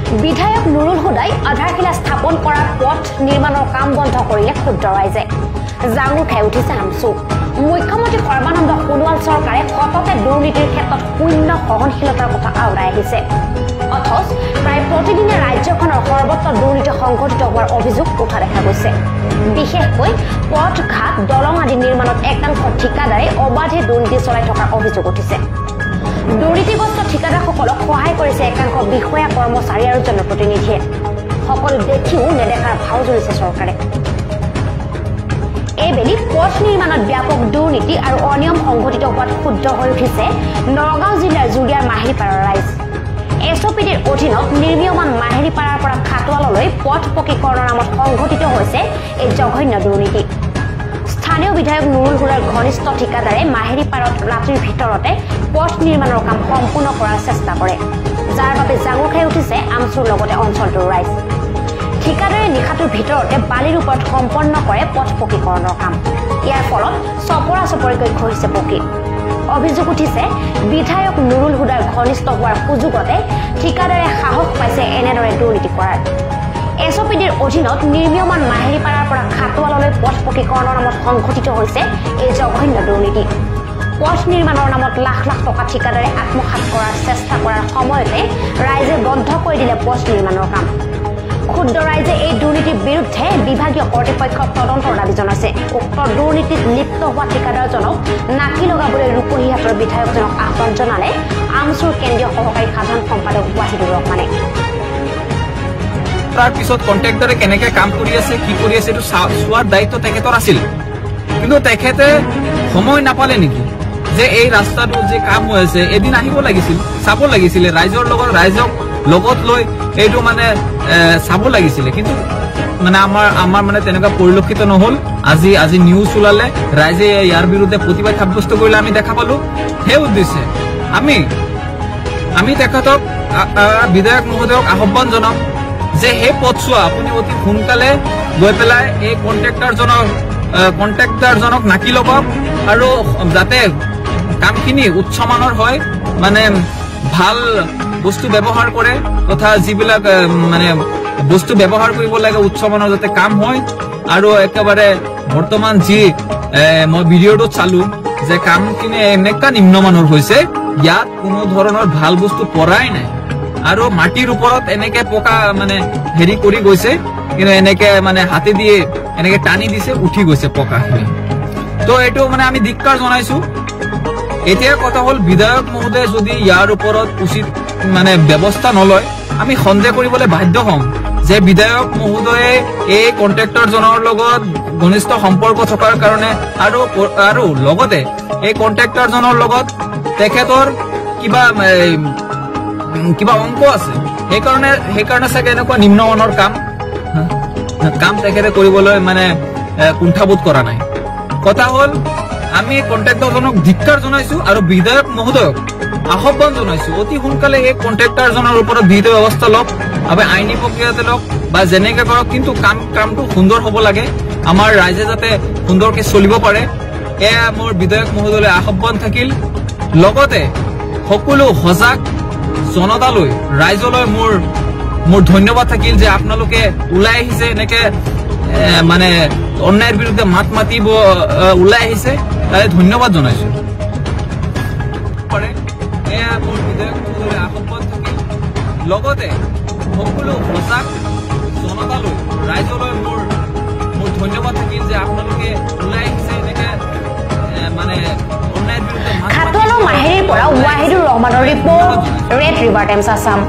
বিধায়ক নুৰুল হুদাই আধাৰশিলা স্থাপন কৰাৰ পথ নিৰ্মাণৰ কাম বন্ধ কৰিলে ক্ষুব্ধ ৰাইজে জাঙুৰ খাই উঠিছে আমচু মুখ্যমন্ত্ৰী সৰ্বানন্দ সোণোৱাল চৰকাৰে সততে দুৰ্নীতিৰ ক্ষেত্ৰত শূন্য সহনশীলতাৰ কথা আওৰাই আহিছে অথচ প্ৰায় প্ৰতিদিনে ৰাজ্যখনৰ সৰ্বত্ৰ দুৰ্নীতি সংঘটিত হোৱাৰ অভিযোগ উঠা দেখা গৈছে বিশেষকৈ পথ ঘাট দলং আদি নিৰ্মাণত একাংশ ঠিকাদাৰে অবাধে দুৰ্নীতি চলাই থকাৰ অভিযোগ উঠিছে দুৰ্নীতিগ্ৰস্ত ঠিকাদাৰসকলক সহায় কৰিছে একাংশ বিষয়া কৰ্মচাৰী আৰু জনপ্ৰতিনিধিয়ে সকলো দেখিও নেদেখাৰ ভাও জুৰিছে চৰকাৰে এইবেলি পথ নিৰ্মাণত ব্যাপক দুৰ্নীতি আৰু অনিয়ম সংঘটিত হোৱাত ক্ষুব্ধ হৈ উঠিছে নগাঁও জিলাৰ জুৰিয়াৰ মাহিৰিপাৰাৰ ৰাইজ এছঅপিডিৰ অধীনত নিৰ্মীয়মান মাহিৰিপাৰাৰ পৰা খাটোৱাললৈ পথ পকীকৰণৰ নামত সংঘটিত হৈছে এই জঘন্য দুৰ্নীতি স্থানীয় বিধায়ক নুৰুল হুদাৰ ঘনিষ্ঠ ঠিকাদাৰে মাহিৰিপাৰত ৰাতিৰ ভিতৰতে পথ নিৰ্মাণৰ কাম সম্পূৰ্ণ কৰাৰ চেষ্টা কৰে যাৰ বাবে জাঙুৰ খাই উঠিছে আমচুৰ লগতে অঞ্চলটোৰ ৰাইজ ঠিকাদাৰে নিশাটোৰ ভিতৰতে বালিৰ ওপৰত সম্পন্ন কৰে পথ পকীকৰণৰ কাম ইয়াৰ ফলত চপৰা চপৰিকৈ খহিছে পকী অভিযোগ উঠিছে বিধায়ক নুৰুল হুদাৰ ঘনিষ্ঠ হোৱাৰ সুযোগতে ঠিকাদাৰে সাহস পাইছে এনেদৰে দুৰ্নীতি কৰাৰ এছঅপিডিৰ অধীনত নিৰ্মীয়মান মাহিৰিপাৰাৰ পৰা খাটোৱাললৈ পথ পকীকৰণৰ নামত সংঘটিত হৈছে এই জঘন্য দুৰ্নীতি পথ নিৰ্মাণৰ নামত লাখ লাখ টকা ঠিকাদাৰে আত্মসাৎ কৰাৰ চেষ্টা কৰাৰ সময়তে ৰাইজে বন্ধ কৰি দিলে পথ নিৰ্মাণৰ কাম ক্ষুদ্ৰ ৰাইজে এই দুৰ্নীতিৰ বিৰুদ্ধে বিভাগীয় কৰ্তৃপক্ষক তদন্তৰ দাবী জনাইছে উক্ত দুৰ্নীতিত লিপ্ত হোৱা ঠিকাদাৰজনক নাকি লগাবলৈ ৰূপহীহাটৰ বিধায়কজনক আহ্বান জনালে আমচুৰ কেন্দ্ৰীয় সহকাৰী সাধাৰণ সম্পাদক ৱাহিদুৰ ৰহমানে তাৰ পিছত কন্ট্ৰাক্টৰে কেনেকৈ কাম কৰি আছে কি কৰি আছে এইটো চোৱাৰ দায়িত্ব তেখেতৰ আছিল কিন্তু তেখেতে সময় নাপালে নেকি যে এই ৰাস্তাটো যে কাম হৈ আছে এদিন আহিব লাগিছিল চাব লাগিছিলে ৰাইজৰ লগত লৈ এইটো মানে চাব লাগিছিলে কিন্তু মানে আমাৰ মানে তেনেকুৱা পৰিলক্ষিত নহল আজি নিউজ ওলালে ৰাইজে ইয়াৰ বিৰুদ্ধে প্ৰতিবাদ সাব্যস্ত কৰিলে আমি দেখা পালো সেই উদ্দেশ্যে আমি তেখেতক বিধায়ক মহোদয়ক আহ্বান জনাম যে সেই পথছোৱা আপুনি অতি সোনকালে গৈ পেলাই এই কন্ট্ৰাক্টৰজনক নাকি লগাওক আৰু যাতে কামখিনি উচ্চমানৰ হয় মানে ভাল বস্তু ব্যৱহাৰ কৰে তথা যিবিলাক মানে বস্তু ব্যৱহাৰ কৰিব লাগে উচ্চমানৰ যাতে কাম হয় আৰু একেবাৰে বৰ্তমান যি মই ভিডিঅ'টো চালো যে কামখিনি এনেকুৱা নিম্নমানৰ হৈছে ইয়াত কোনো ধৰণৰ ভাল বস্তু পৰাই নাই আৰু মাটিৰ ওপৰত এনেকে পকা মানে হেৰি কৰি গৈছে কিন্তু এনেকে মানে হাতে দিয়ে এনেকে টানি দিছে উঠি গৈছে পকাখিনি তো এইটো মানে আমি ধিক্কাৰ জনাইছো এতিয়া কথা হল বিধায়ক মহোদয়ে যদি ইয়াৰ ওপৰত উচিত মানে ব্যৱস্থা নলয় আমি সন্দেহ কৰিবলৈ বাধ্য হম যে বিধায়ক মহোদয়ে এই কন্ট্ৰাক্টৰজনৰ লগত ঘনিষ্ঠ সম্পৰ্ক থকাৰ কাৰণে আৰু লগতে এই কন্ট্ৰাক্টৰজনৰ লগত তেখেতৰ কিবা অংক আছে সেইকাৰণে চাগে এনেকুৱা নিম্নমানৰ কাম তেখেতে কৰিবলৈ মানে কুণ্ঠাবোধ কৰা নাই কথা হল আমি কন্ট্ৰাক্টৰজনক ধিক্কাৰ জনাইছো আৰু বিধায়ক মহোদয়ক আহ্বান জনাইছো অতি সোনকালে এই কন্ট্ৰাক্টৰজনৰ ওপৰত বিহিত ব্যৱস্থা লওক আৰু আইনী প্ৰক্ৰিয়াতে লওক বা যেনেকে কৰক কিন্তু কামটো সুন্দৰ হ'ব লাগে আমাৰ ৰাইজে যাতে সুন্দৰকে চলিব পাৰে এয়া মোৰ বিধায়ক মহোদয়লৈ আহ্বান থাকিল লগতে সকলো সজাগ জনতালৈ ৰাইজলৈ মোৰ ধন্যবাদ থাকিল যে আপোনালোকে ওলাই আহিছে এনেকে মানে অন্যায়ৰ বিৰুদ্ধে মাত মাতিব ওলাই আহিছে তাৰে ধন্যবাদ জনাইছো এয়া মোৰ বিধায়ক মহোদয়লৈ আহ্বান থাকিল লগতে সকলো সজাগ জনতালৈ ৰাইজলৈ মোৰ ধন্যবাদ থাকিল যে আপোনালোকে ওলাই আহিছে এনেকে মানে অন্যায়ৰ বিৰুদ্ধে খাটোৱালৰ মাহিৰিৰ পৰা ৱাহিদুৰ ৰহমানৰ report red river times Assam